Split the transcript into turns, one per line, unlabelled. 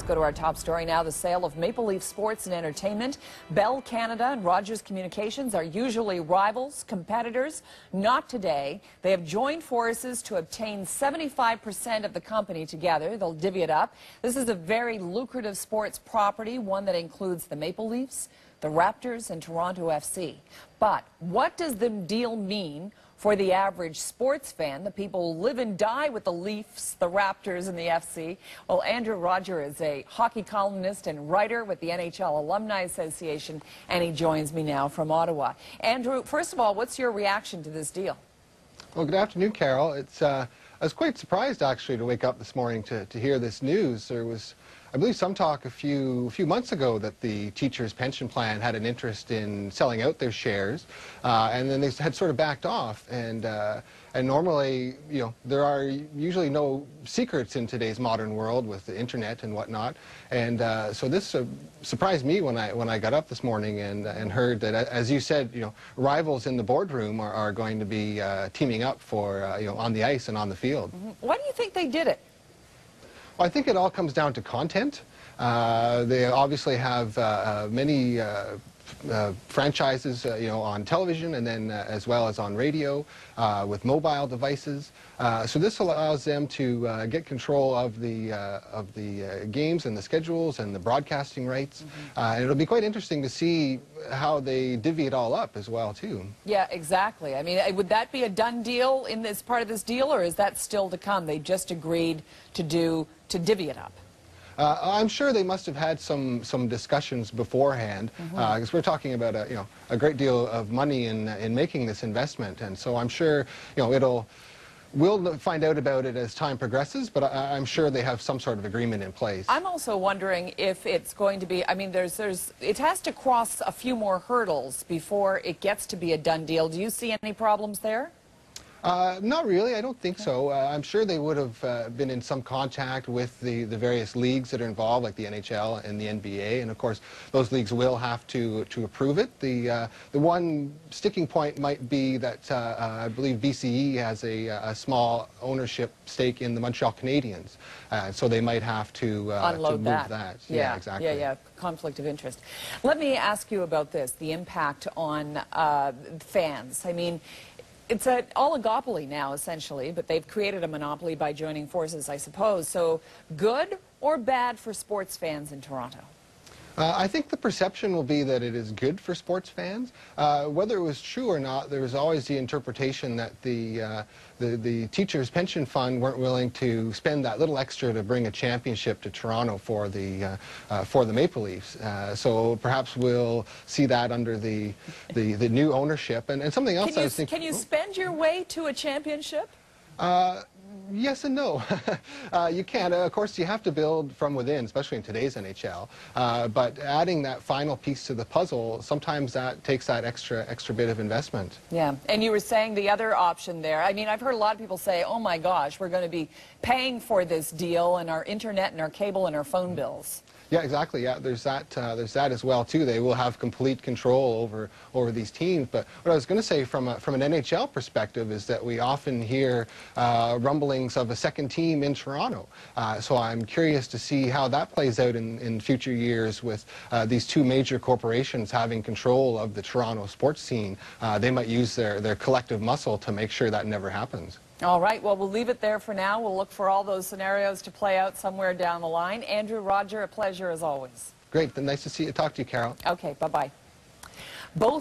Let's go to our top story now. The sale of Maple Leaf Sports and Entertainment. Bell Canada and Rodgers Communications are usually rivals, competitors. Not today. They have joined forces to obtain 75% of the company together. They'll divvy it up. This is a very lucrative sports property, one that includes the Maple Leafs, the Raptors, and Toronto FC. But what does the deal mean for the average sports fan, the people who live and die with the Leafs, the Raptors, and the FC? Well, Andrew Rodger is a hockey columnist and writer with the NHL Alumni Association, and he joins me now from Ottawa. Andrew, first of all, what's your reaction to this deal?
Well, good afternoon, Carol. I was quite surprised, actually, to wake up this morning to hear this news. There was, I believe, some talk a few months ago that the teachers' pension plan had an interest in selling out their shares, and then they had sort of backed off. And normally, you know, there are usually no secrets in today's modern world with the internet and whatnot. And so this surprised me when I got up this morning and heard that, as you said, you know, rivals in the boardroom are going to be teaming up for you know, on the ice and on the field.
Mm-hmm. Why do you think they did it?
Well, I think it all comes down to content. They obviously have many franchises, you know, on television and then as well as on radio with mobile devices. So this allows them to get control of the games and the schedules and the broadcasting rights.
Mm-hmm.
And it'll be quite interesting to see how they divvy it all up as well, too.
Yeah, exactly. I mean, would that be a done deal in this part of this deal, or is that still to come? They just agreed to divvy it up.
I'm sure they must have had some discussions beforehand, because we're talking about a great deal of money in making this investment, and so I'm sure, you know, we'll find out about it as time progresses, but I'm sure they have some sort of agreement in place.
I'm also wondering if it's going to be, I mean, it has to cross a few more hurdles before it gets to be a done deal. Do you see any problems there?
Not really. I don't think so. I'm sure they would have been in some contact with the various leagues that are involved, like the NHL and the NBA, and of course those leagues will have to approve it. The one sticking point might be that I believe BCE has a small ownership stake in the Montreal Canadiens, so they might have to
unload
move that.
Yeah,
exactly.
Yeah, conflict of interest. Let me ask you about this, the impact on fans. I mean, it's an oligopoly now, essentially, but they've created a monopoly by joining forces, I suppose. So good or bad for sports fans in Toronto?
I think the perception will be that it is good for sports fans. Whether it was true or not, there was always the interpretation that the teachers' pension fund weren't willing to spend that little extra to bring a championship to Toronto for the Maple Leafs. So perhaps we'll see that under the new ownership. And something else I was thinking...
Can you spend your way to a championship?
Yes and no. You can. Of course, you have to build from within, especially in today's NHL. But adding that final piece to the puzzle, sometimes that takes that extra bit of investment.
Yeah. And you were saying the other option there. I mean, I've heard a lot of people say, oh my gosh, we're going to be paying for this deal and our internet and our cable and our phone bills.
Yeah, exactly. Yeah, there's that as well too. They will have complete control over these teams. But what I was going to say from an NHL perspective is that we often hear rumblings of a second team in Toronto. So I'm curious to see how that plays out in future years with these two major corporations having control of the Toronto sports scene. They might use their collective muscle to make sure that never happens.
All right, well, we'll leave it there for now. We'll look for all those scenarios to play out somewhere down the line. Andrew Rodger, a pleasure as always.
Great. Nice to talk to you, Carol.
Okay, bye-bye. Both